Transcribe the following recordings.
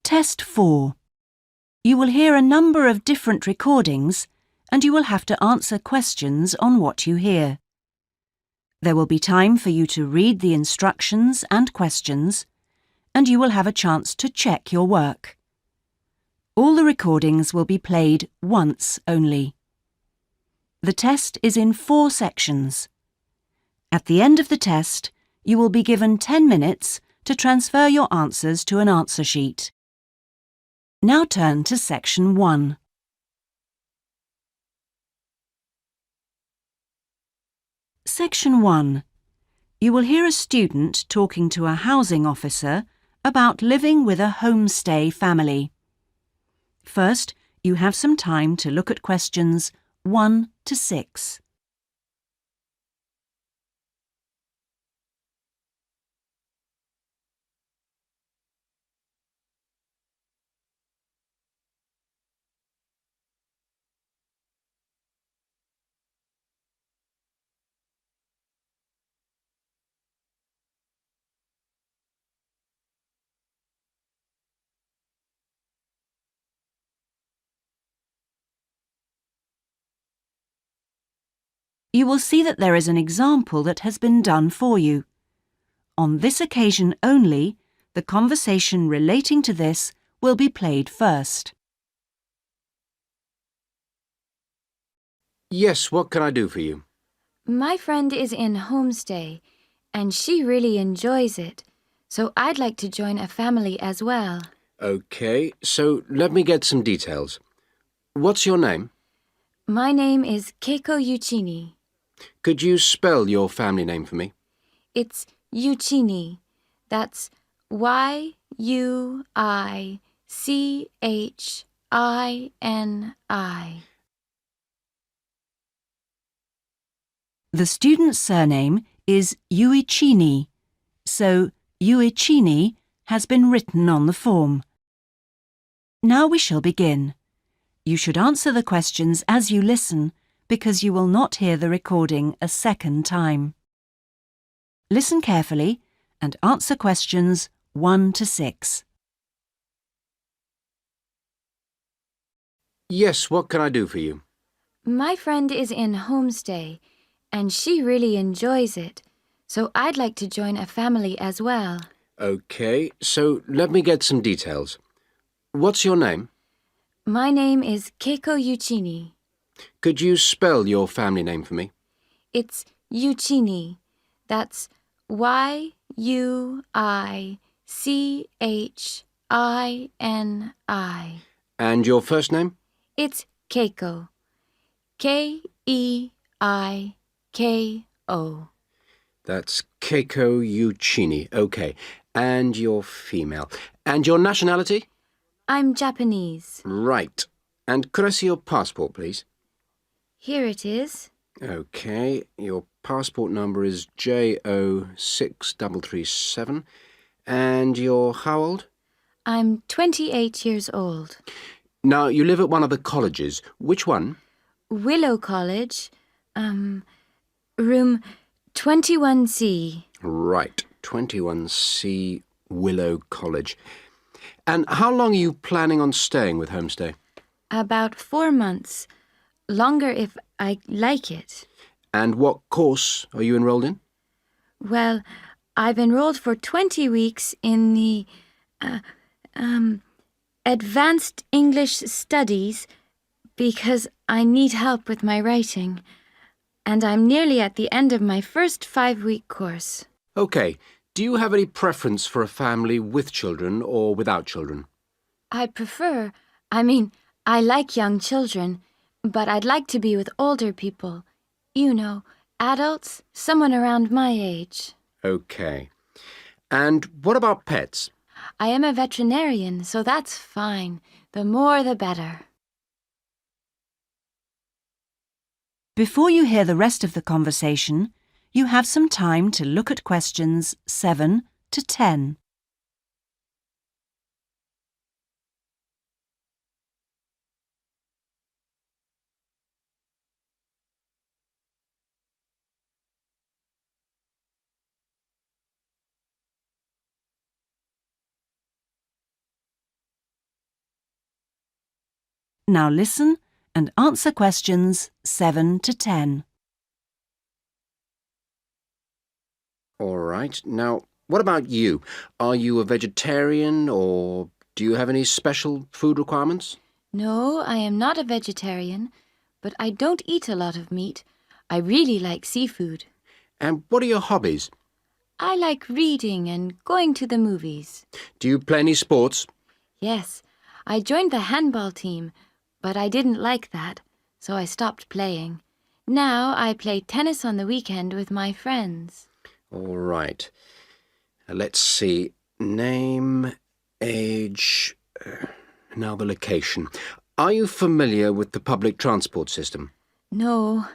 Test 4. You will hear a number of different recordings and you will have to answer questions on what you hear. There will be time for you to read the instructions and questions, and you will have a chance to check your work. All the recordings will be played once only. The test is in 4 sections. At the end of the test, you will be given 10 minutes to transfer your answers to an answer sheet. Now turn to Section 1. Section 1. You will hear a student talking to a housing officer about living with a homestay family. First, you have some time to look at questions 1 to 6. You will see that there is an example that has been done for you. On this occasion only, the conversation relating to this will be played first. Yes, what can I do for you? My friend is in homestay, and she really enjoys it, so I'd like to join a family as well. Okay, so let me get some details. What's your name? My name is Keiko Yuchini. Could you spell your family name for me? It's Yuchini. That's Yuichini. The student's surname is Uicini, so Uicini has been written on the form. Now we shall begin. You should answer the questions as you listen, because you will not hear the recording a second time. Listen carefully and answer questions 1 to 6. Yes, what can I do for you? My friend is in homestay, and she really enjoys it, so I'd like to join a family as well. Okay, so let me get some details. What's your name? My name is Keiko Yuchini. Could you spell your family name for me? It's Yuchini. That's Yuichini. And your first name? It's Keiko. Keiko. That's Keiko Yuchini. Okay, and you're female. And your nationality? I'm Japanese. Right. And could I see your passport, please? Here it is. Okay, your passport number is JO6337. And you're how old? I'm 28 years old. Now, you live at one of the colleges. Which one? Willow College, room 21C. Right, 21C Willow College. And how long are you planning on staying with Homestay? About 4 months. Longer if I like it. And what course are you enrolled in? Well, I've enrolled for 20 weeks in the Advanced English Studies because I need help with my writing. And I'm nearly at the end of my first 5-week course. Okay. Do you have any preference for a family with children or without children? I like young children, but I'd like to be with older people. You know, adults, someone around my age. Okay. And what about pets? I am a veterinarian, so that's fine. The more the better. Before you hear the rest of the conversation, you have some time to look at questions 7 to 10. Now listen and answer questions 7 to 10. All right. Now, what about you? Are you a vegetarian or do you have any special food requirements? No, I am not a vegetarian, but I don't eat a lot of meat. I really like seafood. And what are your hobbies? I like reading and going to the movies. Do you play any sports? Yes, I joined the handball team, but I didn't like that, so I stopped playing. Now I play tennis on the weekend with my friends. All right. Let's see. Name, age, now the location. Are you familiar with the public transport system? No,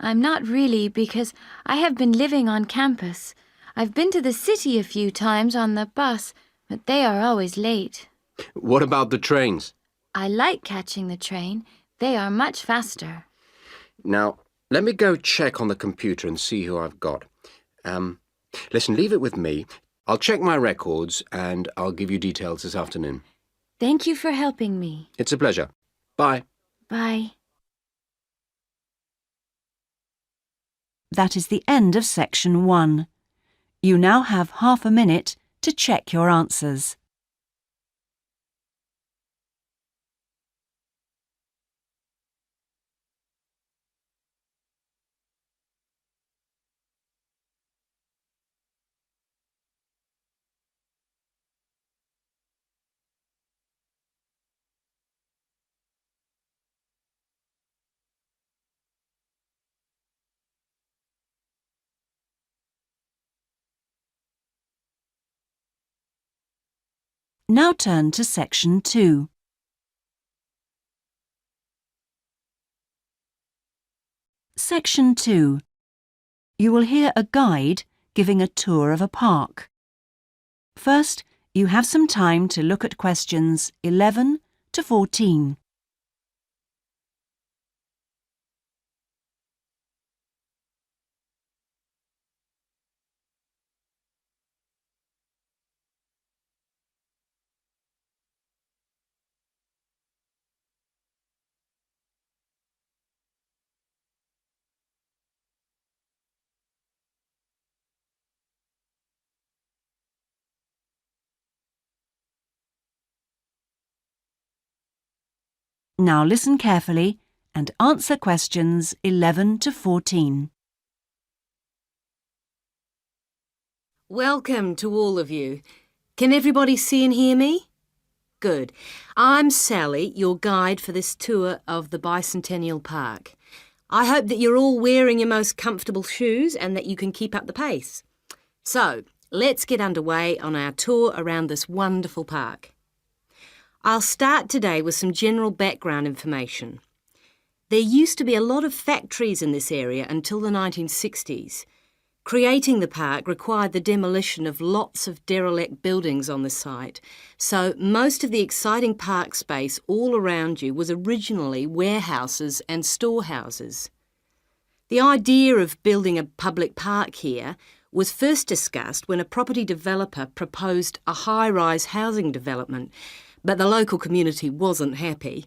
I'm not really because I have been living on campus. I've been to the city a few times on the bus, but they are always late. What about the trains? I like catching the train. They are much faster. Now, let me go check on the computer and see who I've got. Listen, leave it with me. I'll check my records and I'll give you details this afternoon. Thank you for helping me. It's a pleasure. Bye. Bye. That is the end of section 1. You now have half a minute to check your answers. Now turn to section 2. Section 2. You will hear a guide giving a tour of a park. First, you have some time to look at questions 11 to 14. Now listen carefully and answer questions 11 to 14. Welcome to all of you. Can everybody see and hear me? Good. I'm Sally, your guide for this tour of the Bicentennial Park. I hope that you're all wearing your most comfortable shoes and that you can keep up the pace. So, let's get underway on our tour around this wonderful park. I'll start today with some general background information. There used to be a lot of factories in this area until the 1960s. Creating the park required the demolition of lots of derelict buildings on the site, so most of the exciting park space all around you was originally warehouses and storehouses. The idea of building a public park here was first discussed when a property developer proposed a high-rise housing development, but the local community wasn't happy.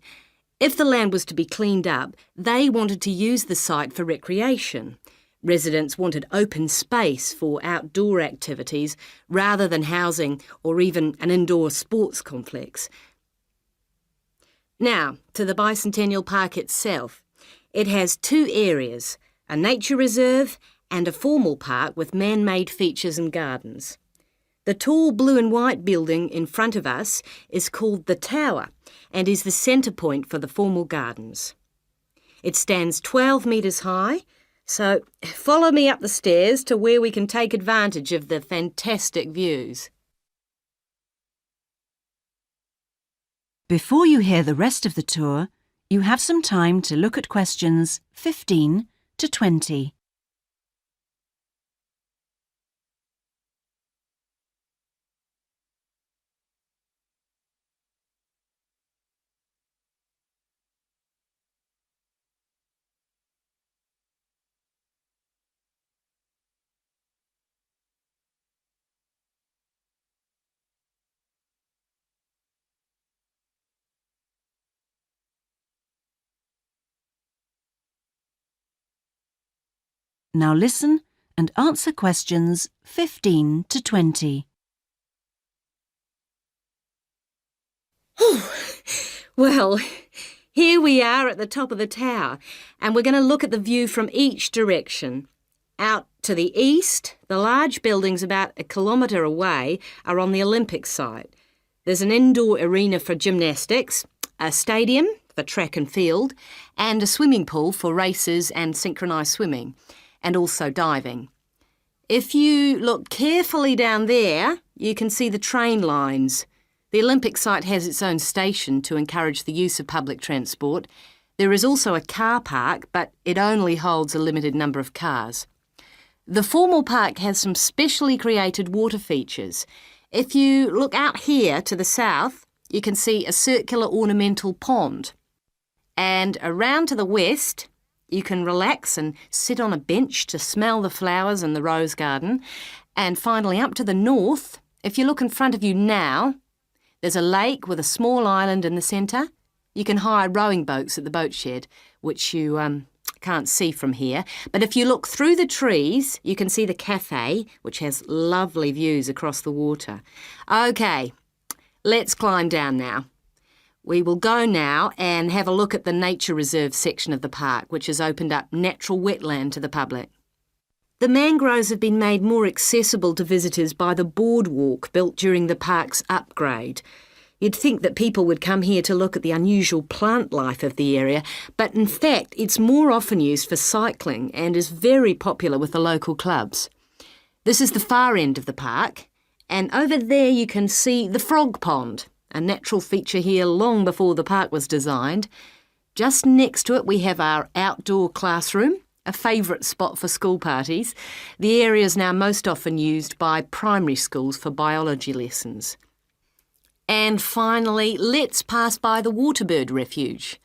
If the land was to be cleaned up, they wanted to use the site for recreation. Residents wanted open space for outdoor activities rather than housing or even an indoor sports complex. Now, to the Bicentennial Park itself. It has two areas, a nature reserve and a formal park with man-made features and gardens. The tall blue and white building in front of us is called the Tower and is the centre point for the formal gardens. It stands 12 metres high, so follow me up the stairs to where we can take advantage of the fantastic views. Before you hear the rest of the tour, you have some time to look at questions 15 to 20. Now listen and answer questions 15 to 20. Well, here we are at the top of the tower, and we're going to look at the view from each direction. Out to the east, the large buildings about 1 kilometre away are on the Olympic site. There's an indoor arena for gymnastics, a stadium for track and field, and a swimming pool for races and synchronised swimming, and also diving. If you look carefully down there, you can see the train lines. The Olympic site has its own station to encourage the use of public transport. There is also a car park, but it only holds a limited number of cars. The formal park has some specially created water features. If you look out here to the south, you can see a circular ornamental pond. And around to the west, you can relax and sit on a bench to smell the flowers in the rose garden. And finally, up to the north, if you look in front of you now, there's a lake with a small island in the centre. You can hire rowing boats at the boat shed, which you can't see from here. But if you look through the trees, you can see the cafe, which has lovely views across the water. OK, let's climb down now. We will go now and have a look at the nature reserve section of the park, which has opened up natural wetland to the public. The mangroves have been made more accessible to visitors by the boardwalk built during the park's upgrade. You'd think that people would come here to look at the unusual plant life of the area, but in fact it's more often used for cycling and is very popular with the local clubs. This is the far end of the park, and over there you can see the frog pond, a natural feature here long before the park was designed. Just next to it we have our outdoor classroom, a favourite spot for school parties. The area is now most often used by primary schools for biology lessons. And finally, let's pass by the Waterbird Refuge.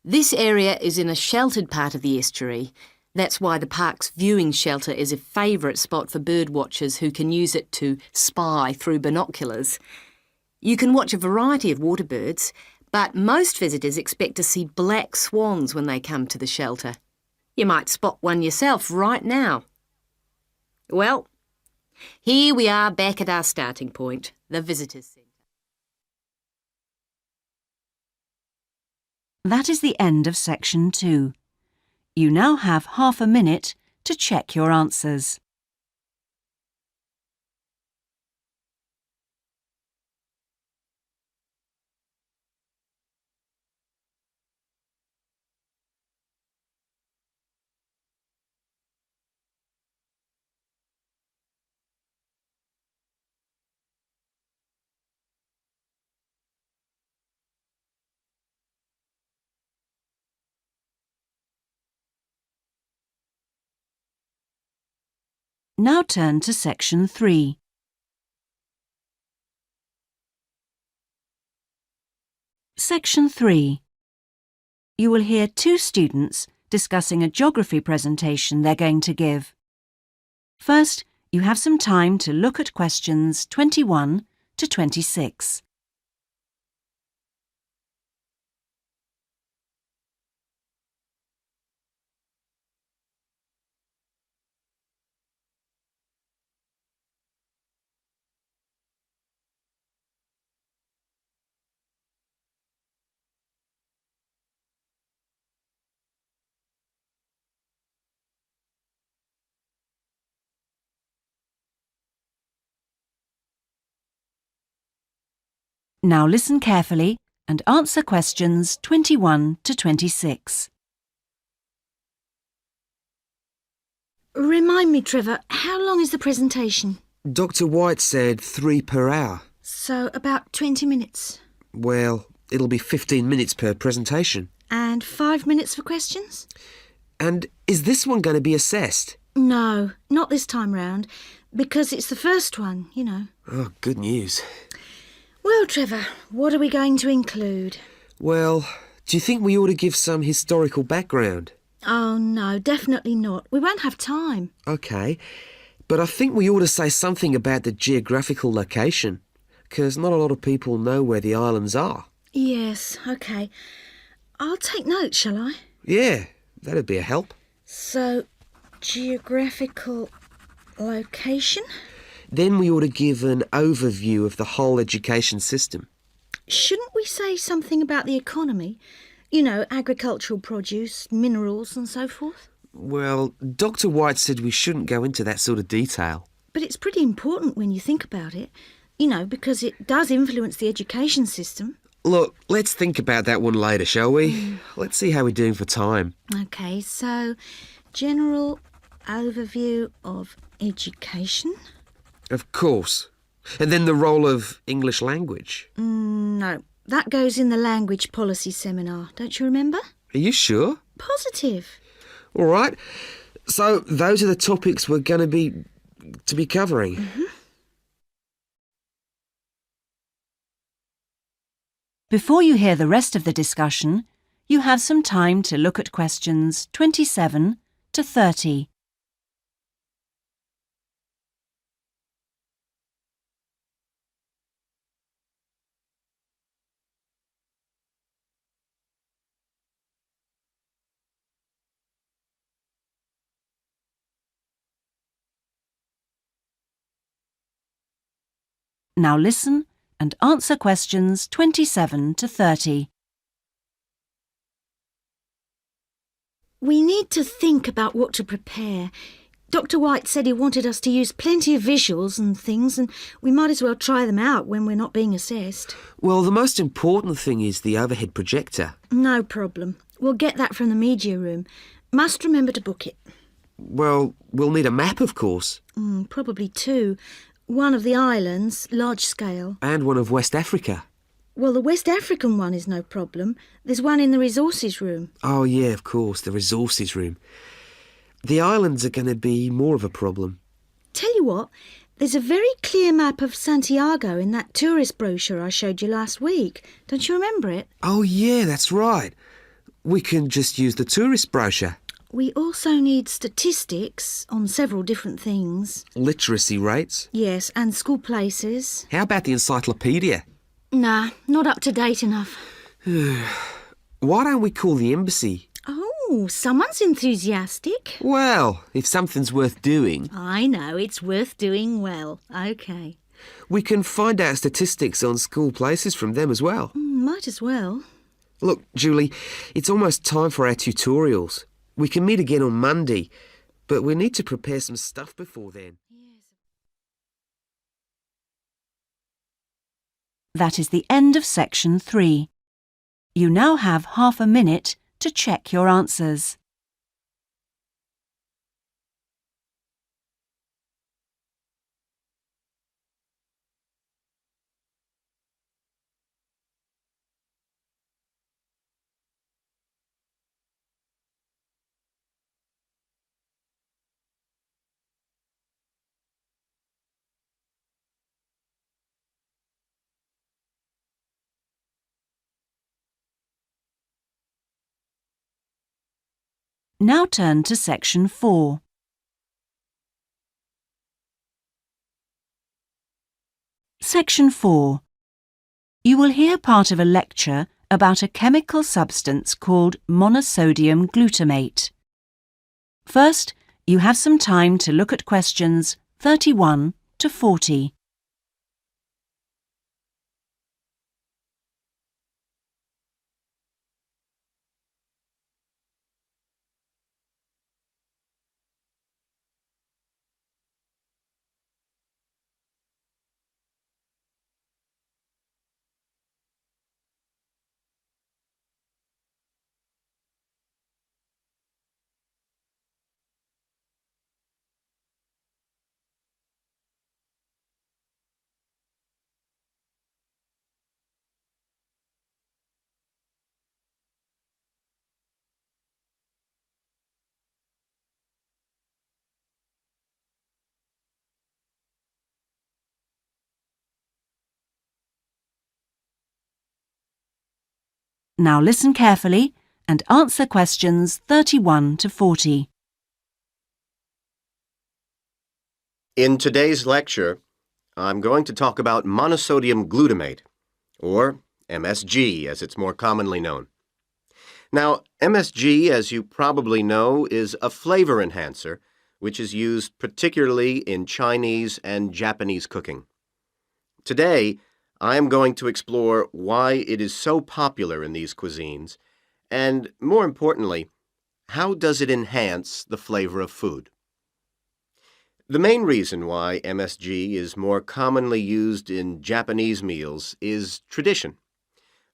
This area is in a sheltered part of the estuary. That's why the park's viewing shelter is a favourite spot for bird watchers who can use it to spy through binoculars. You can watch a variety of water birds, but most visitors expect to see black swans when they come to the shelter. You might spot one yourself right now. Well, here we are back at our starting point, the Visitors Centre. That is the end of section 2. You now have half a minute to check your answers. Now turn to section 3. Section 3. You will hear 2 students discussing a geography presentation they're going to give. First, you have some time to look at questions 21 to 26. Now listen carefully and answer questions 21 to 26. Remind me, Trevor, how long is the presentation? Dr. White said 3 per hour. So about 20 minutes. Well, it'll be 15 minutes per presentation. And 5 minutes for questions? And is this one going to be assessed? No, not this time round, because it's the first one, you know. Oh, good news. Well, Trevor, what are we going to include? Well, do you think we ought to give some historical background? Oh, no, definitely not. We won't have time. OK, but I think we ought to say something about the geographical location, because not a lot of people know where the islands are. Yes, OK. I'll take notes, shall I? Yeah, that'd be a help. So, Geographical location? Then we ought to give an overview of the whole education system. Shouldn't we say something about the economy? You know, agricultural produce, minerals and so forth? Well, Dr. White said we shouldn't go into that sort of detail. But it's pretty important when you think about it. You know, because it does influence the education system. Look, let's think about that one later, shall we? Let's see how we're doing for time. OK, so general overview of education? Of course. And then the role of English language. No, that goes in the language policy seminar, don't you remember? Are you sure? Positive. All right. So those are the topics we're going to be covering. Mm-hmm. Before you hear the rest of the discussion, you have some time to look at questions 27 to 30. Now listen and answer questions 27 to 30. We need to think about what to prepare. Dr. White said he wanted us to use plenty of visuals and things, and we might as well try them out when we're not being assessed. Well, the most important thing is the overhead projector. No problem. We'll get that from the media room. Must remember to book it. Well, we'll need a map, of course. Probably two. One of the islands, large scale. And one of West Africa. Well, the West African one is no problem. There's one in the resources room. Oh, yeah, of course, the resources room. The islands are going to be more of a problem. Tell you what, there's a very clear map of Santiago in that tourist brochure I showed you last week. Don't you remember it? Oh, yeah, that's right. We can just use the tourist brochure. We also need statistics on several different things. Literacy rates. Yes, and school places. How about the encyclopedia? Nah, not up to date enough. Why don't we call the embassy? Oh, someone's enthusiastic. Well, if something's worth doing. I know, it's worth doing well. OK. We can find out statistics on school places from them as well. Might as well. Look, Julie, it's almost time for our tutorials. We can meet again on Monday, but we need to prepare some stuff before then. That is the end of section 3. You now have half a minute to check your answers. Now turn to section 4. Section 4. You will hear part of a lecture about a chemical substance called monosodium glutamate. First, you have some time to look at questions 31 to 40. Now listen carefully and answer questions 31 to 40. In today's lecture, I'm going to talk about monosodium glutamate, or MSG as it's more commonly known. Now, MSG, as you probably know, is a flavor enhancer which is used particularly in Chinese and Japanese cooking. Today, I am going to explore why it is so popular in these cuisines, and more importantly, how does it enhance the flavor of food? The main reason why MSG is more commonly used in Japanese meals is tradition.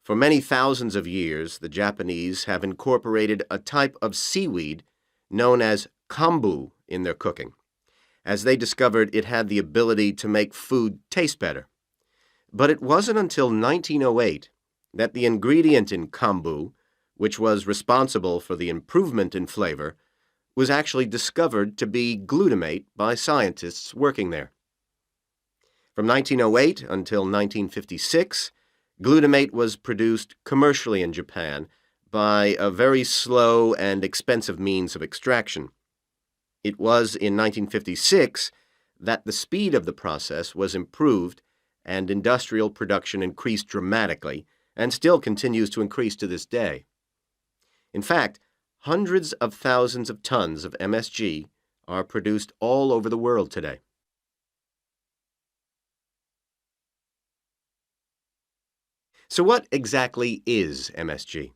For many thousands of years, the Japanese have incorporated a type of seaweed known as kombu in their cooking, as they discovered it had the ability to make food taste better. But it wasn't until 1908 that the ingredient in kombu, which was responsible for the improvement in flavor, was actually discovered to be glutamate by scientists working there. From 1908 until 1956, glutamate was produced commercially in Japan by a very slow and expensive means of extraction. It was in 1956 that the speed of the process was improved and industrial production increased dramatically and still continues to increase to this day. In fact, hundreds of thousands of tons of MSG are produced all over the world today. So what exactly is MSG?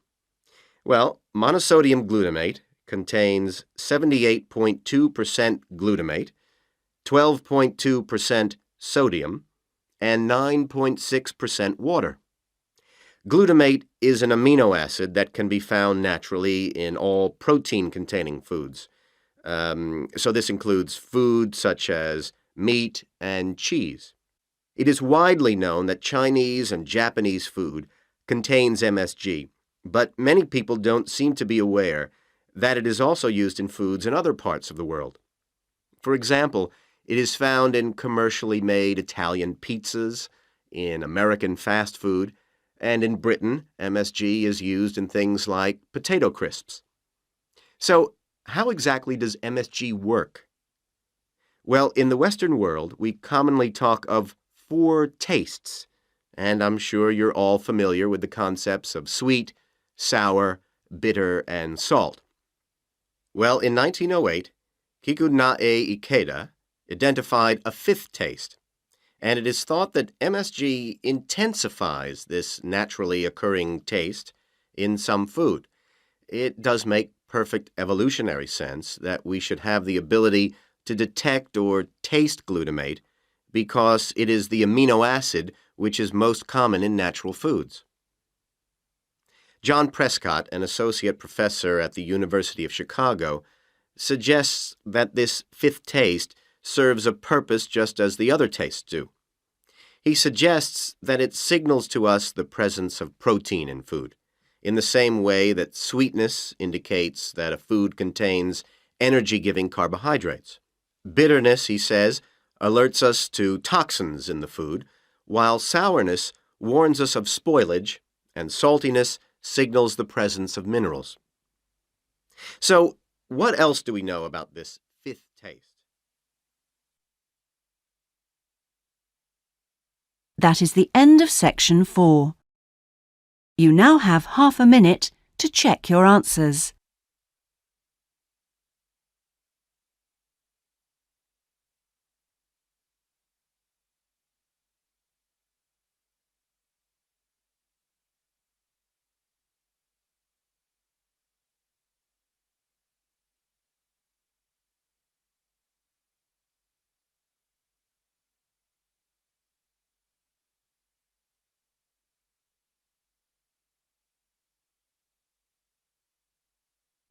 Well, monosodium glutamate contains 78.2% glutamate, 12.2% sodium, and 9.6% water. Glutamate is an amino acid that can be found naturally in all protein-containing foods. So this includes food such as meat and cheese. It is widely known that Chinese and Japanese food contains MSG, but many people don't seem to be aware that it is also used in foods in other parts of the world. For example, it is found in commercially made Italian pizzas, in American fast food, and in Britain, MSG is used in things like potato crisps. So, how exactly does MSG work? Well, in the Western world, we commonly talk of 4 tastes, and I'm sure you're all familiar with the concepts of sweet, sour, bitter, and salt. Well, in 1908, Kikunae Ikeda identified a 5th taste, and it is thought that MSG intensifies this naturally occurring taste in some food. It does make perfect evolutionary sense that we should have the ability to detect or taste glutamate because it is the amino acid which is most common in natural foods. John Prescott, an associate professor at the University of Chicago, suggests that this 5th taste serves a purpose just as the other tastes do. He suggests that it signals to us the presence of protein in food, in the same way that sweetness indicates that a food contains energy-giving carbohydrates. Bitterness, he says, alerts us to toxins in the food, while sourness warns us of spoilage, and saltiness signals the presence of minerals. So, what else do we know about this 5th taste? That is the end of section 4. You now have half a minute to check your answers.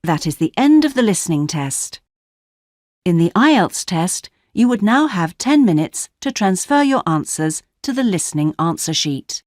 That is the end of the listening test. In the IELTS test, you would now have 10 minutes to transfer your answers to the listening answer sheet.